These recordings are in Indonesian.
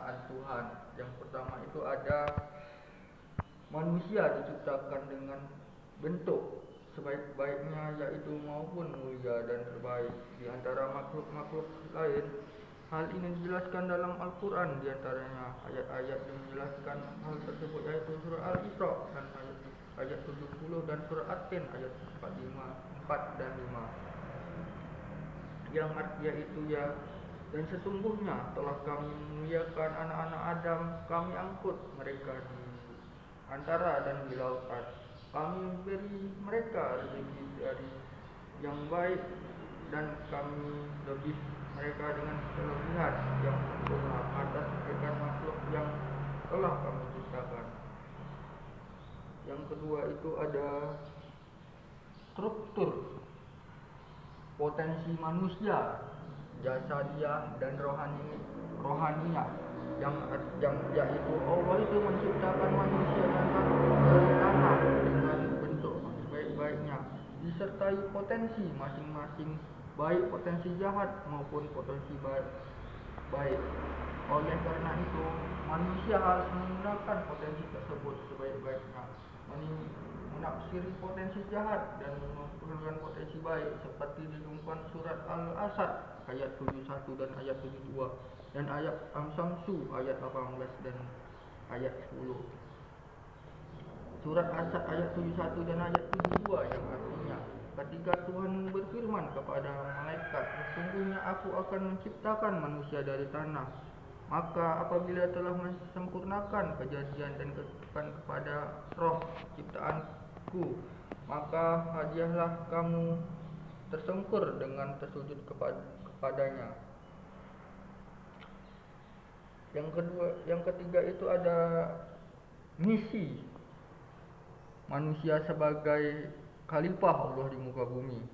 penciptaan Tuhan. Yang pertama itu ada manusia diciptakan dengan bentuk sebaik-baiknya, yaitu maupun mulia dan terbaik di antara makhluk-makhluk lain. Hal ini dijelaskan dalam Al-Quran, di antaranya ayat-ayat yang menjelaskan hal tersebut yaitu surah Al-Isra dan ayat 70 dan surah At-Tin ayat 4 dan 5. Yang artinya itu ya, dan sesungguhnya telah kami memuliakan anak-anak Adam, kami angkut mereka di antara dan di lautan. Kami beri mereka rezeki dari yang baik dan kami lebih mereka dengan kelebihan yang sempurna atas rekan makhluk yang telah kami ciptakan. Yang kedua itu ada struktur potensi manusia, jasadiah dan rohaniah yang yaitu Allah itu menciptakan manusia dari tanah dengan bentuk sebaik-baiknya, disertai potensi masing-masing, baik potensi jahat maupun potensi baik. Oleh karena itu, manusia harus menggunakan potensi tersebut sebaik-baiknya, menafsiri potensi jahat dan memperlukan potensi baik, seperti diungkapkan surat Al-Asad ayat 71 dan ayat 72 dan ayat Am-Samsu ayat 18 dan ayat 10. Surat Asad ayat 71 dan ayat 72 yang artinya, ketika Tuhan berfirman kepada malaikat, sesungguhnya aku akan menciptakan manusia dari tanah, maka apabila telah mensempurnakan kejadian dan ketetapan kepada roh ciptaanku, maka hadiahlah kamu tersungkur dengan tersujud kepadanya. Yang ketiga itu ada misi manusia sebagai khalifah Allah di muka bumi,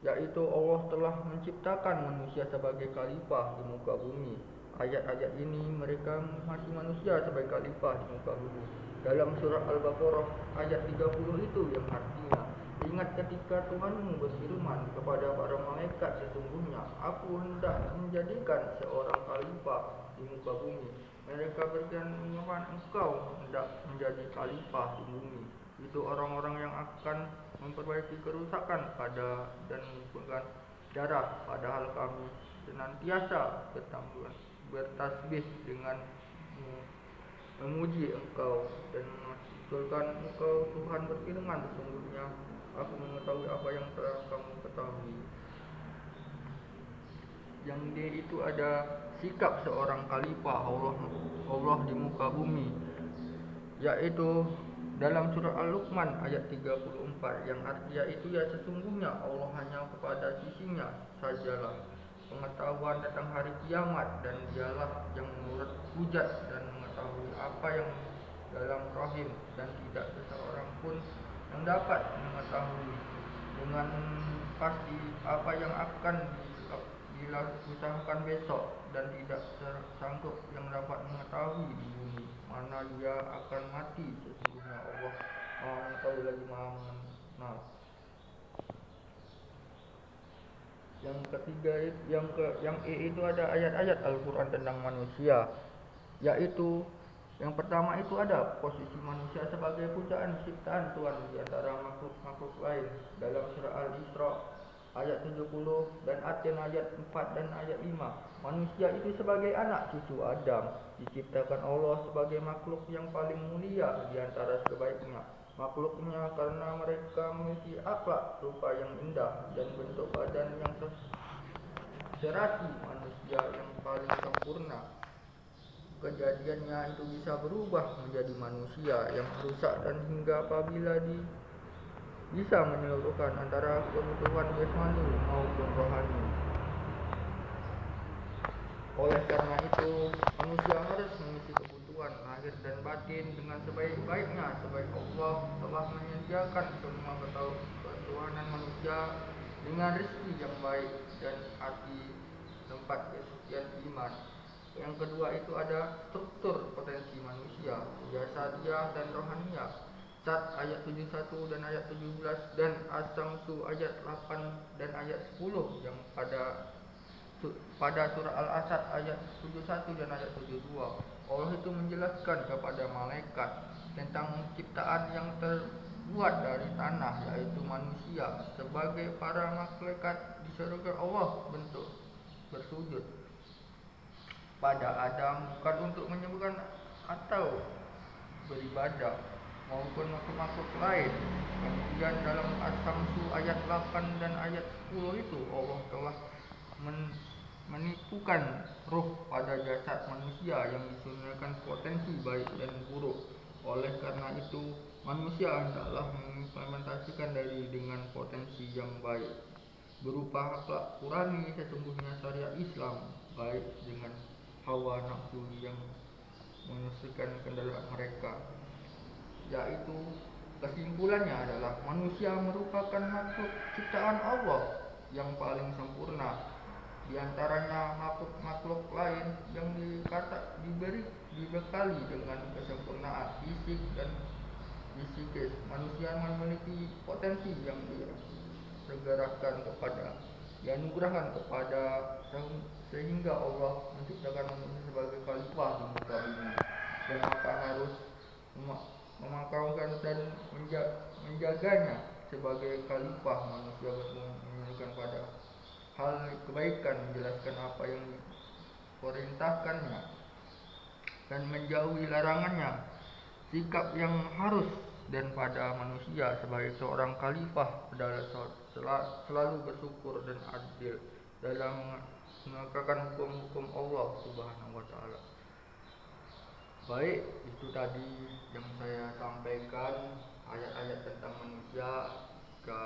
yaitu Allah telah menciptakan manusia sebagai khalifah di muka bumi. Ayat-ayat ini mereka masih manusia sebagai khalifah di muka bumi. Dalam surah Al-Baqarah ayat 30 itu yang artinya, ingat ketika Tuhanmu berfirman kepada para malaikat, sesungguhnya aku hendak menjadikan seorang khalifah di muka bumi. Mereka berfirman, engkau hendak menjadi khalifah di bumi. Itu orang-orang yang akan memperbaiki kerusakan pada dan mengumpulkan darah, padahal kami senantiasa bertasbih dengan memuji engkau dan mengusulkan engkau. Tuhan berfirman, sesungguhnya aku mengetahui apa yang telah kamu ketahui. Yang D itu ada sikap seorang khalifah Allah di muka bumi, yaitu dalam surah Al-Luqman ayat 34 yang artinya itu ya, sesungguhnya Allah hanya kepada sisinya sajalah pengetahuan tentang hari kiamat, dan dialah yang menurut hujat dan mengetahui apa yang dalam rahim, dan tidak seseorang pun yang dapat mengetahui dengan pasti apa yang akan dilakukan besok, dan tidak sanggup yang dapat mengetahui di bumi mana ia akan mati. Sesungguhnya Allah Maha mengetahui lagi Maha mengenal. Yang ketiga yang E itu ada ayat-ayat Al-Quran tentang manusia, yaitu yang pertama itu ada posisi manusia sebagai pujaan ciptaan Tuhan di antara makhluk-makhluk lain dalam surah Al-Isra ayat 70 dan At-Tin ayat 4 dan ayat 5. Manusia itu sebagai anak cucu Adam, diciptakan Allah sebagai makhluk yang paling mulia di antara sebaiknya makhluknya, karena mereka memiliki akhlak, rupa yang indah, dan bentuk badan yang serasi manusia yang paling sempurna. Kejadiannya itu bisa berubah menjadi manusia yang rusak, dan hingga apabila bisa menyeluruhkan antara kebutuhan jasmani maupun rohani. Oleh karena itu, manusia harus mengisi kebutuhan lahir dan batin dengan sebaik-baiknya, sebab Allah telah menyediakan semua ketuhanan manusia dengan rezeki yang baik dan hati tempat kesucian iman. Yang kedua itu ada struktur potensi manusia, jasadiah dan rohaniah. Sat ayat 71 dan ayat 17 dan As-Samsu ayat 8 dan ayat 10 yang pada pada surah Al-Asad ayat 71 dan ayat 72, Allah itu menjelaskan kepada malaikat tentang ciptaan yang terbuat dari tanah, yaitu manusia, sebagai para malaikat diserukan Allah bentuk bersujud pada Adam, bukan untuk menyembuhkan atau beribadah maupun makhluk-makhluk lain. Kemudian dalam As-Samsu ayat 8 dan ayat 10 itu Allah telah menipukan ruh pada jasad manusia yang disunahkan potensi baik dan buruk. Oleh karena itu, manusia hendaklah mengimplementasikan diri dengan potensi yang baik berupa akhlak Qurani. Sesungguhnya syariat Islam baik dengan hawa nafsu yang menyusukan kendala mereka, yaitu kesimpulannya adalah manusia merupakan makhluk ciptaan Allah yang paling sempurna di antaranya makhluk-makhluk lain yang dibekali dengan kesempurnaan fisik dan psikis. Manusia memiliki potensi yang dianugerahkan kepada sehingga Allah menciptakan manusia sebagai khalifah di muka bumi, dan maka harus memakamkan dan menjaganya sebagai khalifah. Manusia menunjukkan pada hal kebaikan, menjelaskan apa yang diperintahkannya dan menjauhi larangannya. Sikap yang harus dan pada manusia sebagai seorang khalifah adalah selalu bersyukur dan adil dalam menegakkan hukum-hukum Allah Subhanahu wa taala. Baik, itu tadi yang saya sampaikan ayat-ayat tentang manusia. Jika